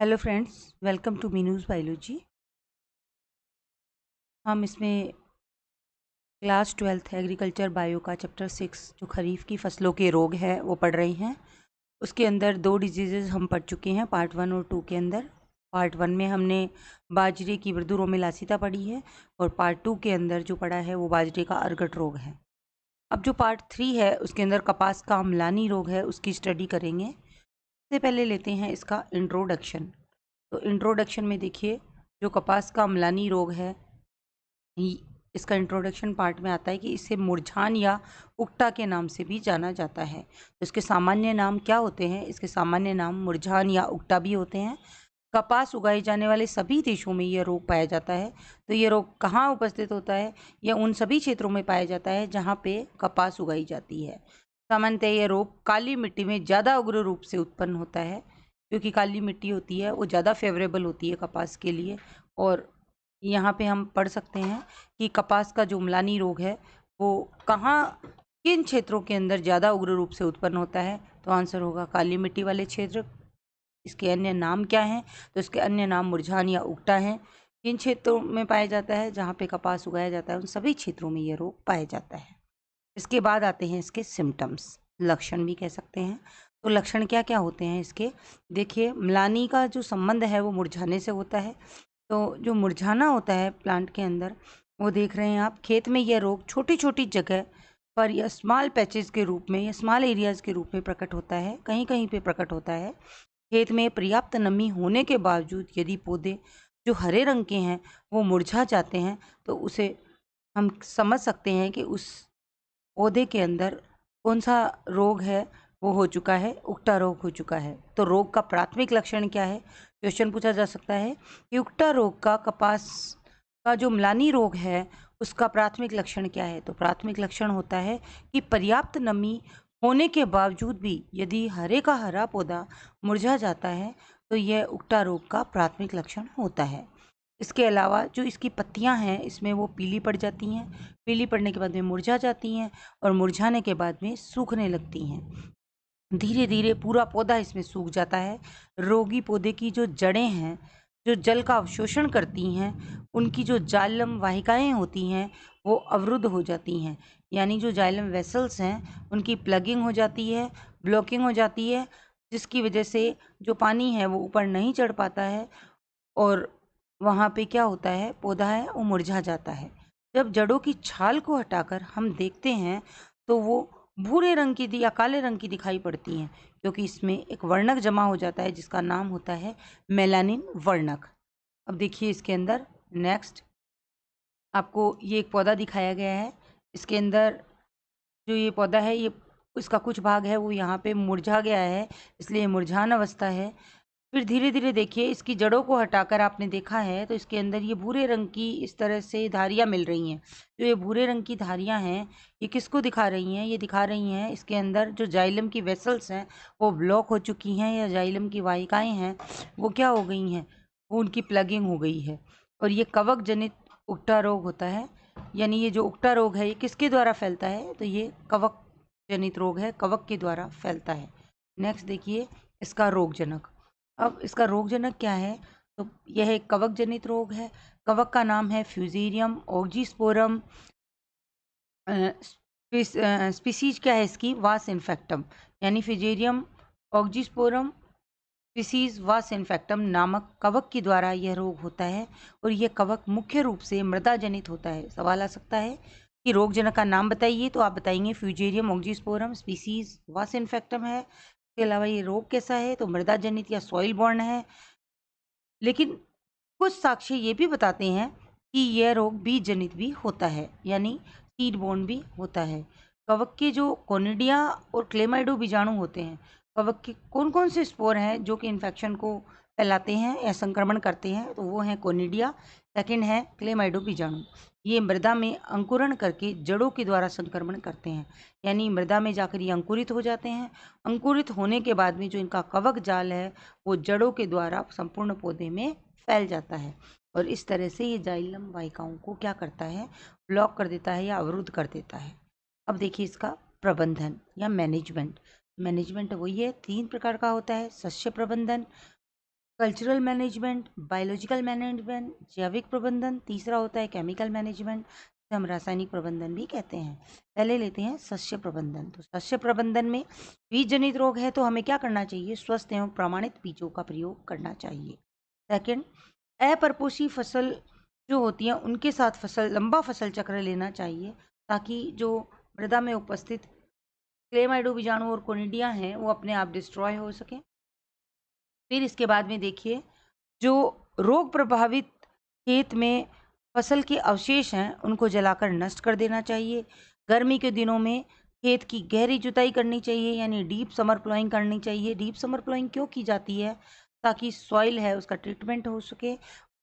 Hello friends, welcome to Meenu's biology. हम इसमें class 12th agriculture bio का चैप्टर 6 जो खरीफ की फसलों के रोग है वो पढ़ रहे हैं। उसके अंदर 2 डिजीज़ेज़ हम पढ़ चुके हैं पार्ट 1 और 2 के अंदर। पार्ट 1 में हमने बाजरे की मृदुरोमेलासिता पढ़ी है और पार्ट 2 के अंदर जो पढ़ा है वो बाजरे का अर्गट रोग है। अब जो पार्ट 3 है उसके अंदर कपास का अम्लानी रोग है, उसकी स्टडी करेंगे। सबसे पहले लेते हैं इसका इंट्रोडक्शन। तो इंट्रोडक्शन में देखिए, जो कपास का अम्लानी रोग है इसका इंट्रोडक्शन पार्ट में आता है कि इसे मुरझान या उकटा के नाम से भी जाना जाता है। तो इसके सामान्य नाम क्या होते हैं? इसके सामान्य नाम मुरझान या उकटा भी होते हैं। कपास उगाए जाने वाले सभी देशों में यह रोग पाया जाता है। तो ये रोग कहाँ उपस्थित होता है? यह उन सभी क्षेत्रों में पाया जाता है जहाँ पे कपास उगाई जाती है। सामान्यतः यह रोग काली मिट्टी में ज़्यादा उग्र रूप से उत्पन्न होता है, क्योंकि काली मिट्टी होती है वो ज़्यादा फेवरेबल होती है कपास के लिए। और यहाँ पे हम पढ़ सकते हैं कि कपास का जो अम्लानी रोग है वो कहाँ, किन क्षेत्रों के अंदर ज़्यादा उग्र रूप से उत्पन्न होता है। तो आंसर होगा काली मिट्टी वाले क्षेत्र। इसके अन्य नाम क्या हैं? तो इसके अन्य नाम मुरझान या उकटा हैं। किन क्षेत्रों में पाया जाता है? जहाँ पे कपास उगाया जाता है उन सभी क्षेत्रों में ये रोग पाया जाता है। इसके बाद आते हैं इसके सिम्टम्स, लक्षण भी कह सकते हैं। तो लक्षण क्या क्या होते हैं इसके? देखिए, म्लानी का जो संबंध है वो मुरझाने से होता है। तो जो मुरझाना होता है प्लांट के अंदर, वो देख रहे हैं आप, खेत में यह रोग छोटी छोटी जगह पर या स्मॉल पैचेस के रूप में या स्मॉल एरियाज के रूप में प्रकट होता है, कहीं कहीं पे प्रकट होता है। खेत में पर्याप्त नमी होने के बावजूद यदि पौधे जो हरे रंग के हैं वो मुरझा जाते हैं, तो उसे हम समझ सकते हैं कि उस पौधे के अंदर कौन सा रोग है, वो हो चुका है, उकटा रोग हो चुका है। तो रोग का प्राथमिक लक्षण क्या है? क्वेश्चन पूछा जा सकता है कि उकटा रोग का कपास का जो म्लानी रोग है उसका प्राथमिक लक्षण क्या है? तो प्राथमिक लक्षण होता है कि पर्याप्त नमी होने के बावजूद भी यदि हरे का हरा पौधा मुरझा जाता है तो यह उकटा रोग का प्राथमिक लक्षण होता है। इसके अलावा जो इसकी पत्तियां हैं इसमें वो पीली पड़ जाती हैं, पीली पड़ने के बाद में मुरझा जाती हैं और मुरझाने के बाद में सूखने लगती हैं। धीरे धीरे पूरा पौधा इसमें सूख जाता है। रोगी पौधे की जो जड़ें हैं, जो जल का अवशोषण करती हैं, उनकी जो जाइलम वाहिकाएं होती हैं वो अवरुद्ध हो जाती हैं। यानी जो जाइलम वेसल्स हैं उनकी प्लगिंग हो जाती है, ब्लॉकिंग हो जाती है, जिसकी वजह से जो पानी है वो ऊपर नहीं चढ़ पाता है और वहाँ पे क्या होता है, पौधा है वो मुरझा जाता है। जब जड़ों की छाल को हटाकर हम देखते हैं तो वो भूरे रंग की या काले रंग की दिखाई पड़ती हैं, क्योंकि इसमें एक वर्णक जमा हो जाता है जिसका नाम होता है मेलानिन वर्णक। अब देखिए इसके अंदर नेक्स्ट आपको ये एक पौधा दिखाया गया है। इसके अंदर जो ये पौधा है, ये इसका कुछ भाग है वो यहाँ पे मुरझा गया है, इसलिए मुरझान अवस्था है। फिर धीरे धीरे देखिए, इसकी जड़ों को हटाकर आपने देखा है तो इसके अंदर ये भूरे रंग की इस तरह से धारियाँ मिल रही हैं। जो ये भूरे रंग की धारियाँ हैं ये किसको दिखा रही हैं? ये दिखा रही हैं इसके अंदर जो जाइलम की वेसल्स हैं वो ब्लॉक हो चुकी हैं, या जाइलम की वाहिकाएं हैं वो क्या हो गई हैं, वो उनकी प्लगिंग हो गई है। और ये कवक जनित उकटा रोग होता है। यानी ये जो उकटा रोग है ये किसके द्वारा फैलता है? तो ये कवक जनित रोग है, कवक के द्वारा फैलता है। नेक्स्ट देखिए इसका रोगजनक। अब इसका रोगजनक क्या है? तो यह एक कवक जनित रोग है। कवक का नाम है फ्यूजेरियम ओजिस्पोरम। स्पीसीज क्या है इसकी? वास इन्फेक्टम। यानी फ्यूजेरियम ओजिस्पोरम स्पीसीज वास इन्फेक्टम नामक कवक के द्वारा यह रोग होता है। और यह कवक मुख्य रूप से मृदा जनित होता है। सवाल आ सकता है कि रोगजनक का नाम बताइए, तो आप बताएंगे फ्यूजेरियम ओजिस्पोरम स्पीसीज वास इन्फेक्टम है। इसके अलावा ये रोग कैसा है? तो मृदा जनित या सॉइल बॉर्न है। लेकिन कुछ साक्ष्य ये भी बताते हैं कि यह रोग बीज जनित भी होता है, यानी सीड बोर्न भी होता है। कवक के जो कोनिडिया और क्लेमाइडो बीजाणु होते हैं, कवक के कौन कौन से स्पोर हैं जो कि इन्फेक्शन को फैलाते हैं या संक्रमण करते हैं? तो वो हैं कोनिडिया, सेकंड है क्लेमाइडो बीजाणु। ये मृदा में अंकुरण करके जड़ों के द्वारा संक्रमण करते हैं, यानी मृदा में जाकर ये अंकुरित हो जाते हैं। अंकुरित होने के बाद में जो इनका कवक जाल है वो जड़ों के द्वारा संपूर्ण पौधे में फैल जाता है और इस तरह से ये जाइलम वाहिकाओं को क्या करता है? ब्लॉक कर देता है या अवरुद्ध कर देता है। अब देखिए इसका प्रबंधन या मैनेजमेंट। मैनेजमेंट वही है, 3 प्रकार का होता है। सस्य प्रबंधन, कल्चरल मैनेजमेंट, बायोलॉजिकल मैनेजमेंट, जैविक प्रबंधन, तीसरा होता है केमिकल मैनेजमेंट, जिसे हम रासायनिक प्रबंधन भी कहते हैं। पहले लेते हैं शस्य प्रबंधन। तो शस्य प्रबंधन में बीज जनित रोग है तो हमें क्या करना चाहिए? स्वस्थ एवं प्रमाणित बीजों का प्रयोग करना चाहिए। सेकंड, अपरपोषी फसल जो होती हैं उनके साथ लंबा फसल चक्र लेना चाहिए, ताकि जो मृदा में उपस्थित क्लेमाइडो बीजाणु और कोनिडिया हैं वो अपने आप डिस्ट्रॉय हो सकें। फिर इसके बाद में देखिए, जो रोग प्रभावित खेत में फसल के अवशेष हैं उनको जलाकर नष्ट कर देना चाहिए। गर्मी के दिनों में खेत की गहरी जुताई करनी चाहिए, यानी डीप समर प्लोइंग करनी चाहिए। डीप समर प्लोइंग क्यों की जाती है? ताकि सॉइल है उसका ट्रीटमेंट हो सके,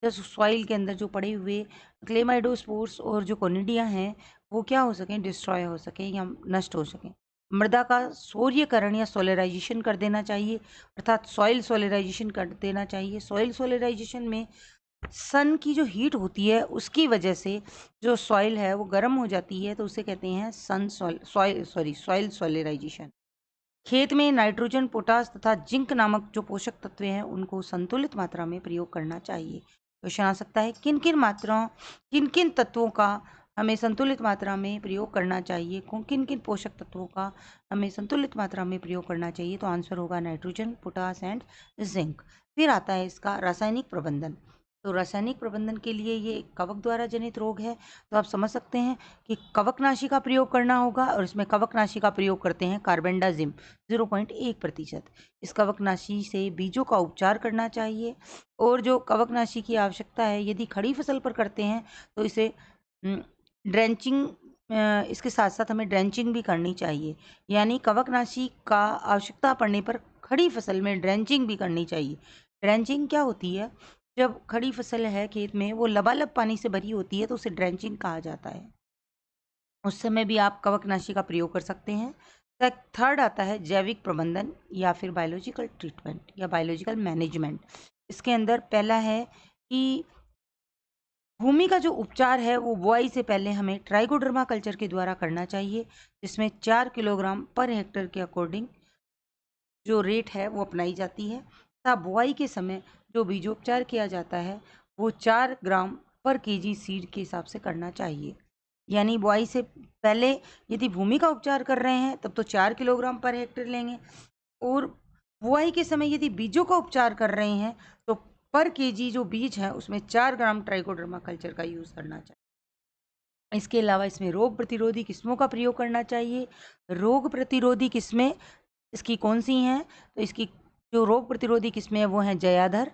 सॉइल के अंदर जो पड़े हुए क्लेमाइडोस्पोर्स और जो कोनिडिया हैं वो क्या हो सकें? डिस्ट्रॉय हो सकें या नष्ट हो सकें। मृदा का सौर्यकरण या सोलराइजेशन कर देना चाहिए, अर्थात सॉइल सोलराइजेशन कर देना चाहिए। सॉइल सोलराइजेशन में सन की जो हीट होती है उसकी वजह से जो सॉइल है वो गर्म हो जाती है, तो उसे कहते हैं सॉइल सोलराइजेशन। खेत में नाइट्रोजन, पोटास तथा जिंक नामक जो पोषक तत्व हैं उनको संतुलित मात्रा में प्रयोग करना चाहिए। क्वेश्चन आ सकता है किन किन तत्वों का हमें संतुलित मात्रा में प्रयोग करना चाहिए, किन किन पोषक तत्वों का हमें संतुलित मात्रा में प्रयोग करना चाहिए? तो आंसर होगा नाइट्रोजन, पोटास एंड जिंक। फिर आता है इसका रासायनिक प्रबंधन। तो रासायनिक प्रबंधन के लिए ये कवक द्वारा जनित रोग है, तो आप समझ सकते हैं कि कवकनाशी का प्रयोग करना होगा, और इसमें कवकनाशी का प्रयोग करते हैं कार्बेंडाजिम 0.1%। इस कवकनाशी से बीजों का उपचार करना चाहिए, और जो कवकनाशी की आवश्यकता है यदि खड़ी फसल पर करते हैं तो इसे ड्रेंचिंग, इसके साथ साथ हमें ड्रेंचिंग भी करनी चाहिए, यानी कवकनाशी का आवश्यकता पड़ने पर खड़ी फसल में ड्रेंचिंग भी करनी चाहिए। ड्रेंचिंग क्या होती है? जब खड़ी फसल है खेत में वो लबालब पानी से भरी होती है तो उसे ड्रेंचिंग कहा जाता है। उस समय भी आप कवकनाशी का प्रयोग कर सकते हैं। थर्ड आता है जैविक प्रबंधन या फिर बायोलॉजिकल ट्रीटमेंट या बायोलॉजिकल मैनेजमेंट। इसके अंदर पहला है कि भूमि का जो उपचार है वो बुआई से पहले हमें ट्राइकोडर्मा कल्चर के द्वारा करना चाहिए, जिसमें 4 किलोग्राम पर हेक्टर के अकॉर्डिंग जो रेट है वो अपनाई जाती है, तथा बुआई के समय जो बीजोपचार किया जाता है वो 4 ग्राम पर केजी सीड के हिसाब से करना चाहिए। यानी बुआई से पहले यदि भूमि का उपचार कर रहे हैं तब तो 4 किलोग्राम पर हेक्टेयर लेंगे, और बुआई के समय यदि बीजों का उपचार कर रहे हैं तो पर केजी जो बीज है उसमें 4 ग्राम ट्राइकोडर्मा कल्चर का यूज़ करना चाहिए। इसके अलावा इसमें रोग प्रतिरोधी किस्मों का प्रयोग करना चाहिए। रोग प्रतिरोधी किस्में इसकी कौन सी हैं? तो इसकी जो रोग प्रतिरोधी किस्में हैं वो हैं जयाधर,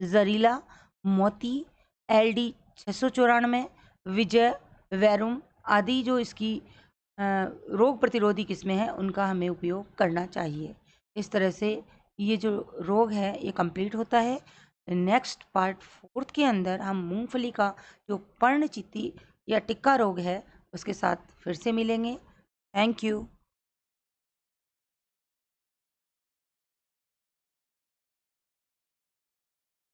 जरीला, मोती, LD 694, विजय, वैरुम आदि। जो इसकी रोग प्रतिरोधी किस्में हैं उनका हमें उपयोग करना चाहिए। इस तरह से ये जो रोग है ये कंप्लीट होता है। नेक्स्ट पार्ट 4 के अंदर हम मूंगफली का जो पर्णचित्ती या टिक्का रोग है उसके साथ फिर से मिलेंगे। Thank you.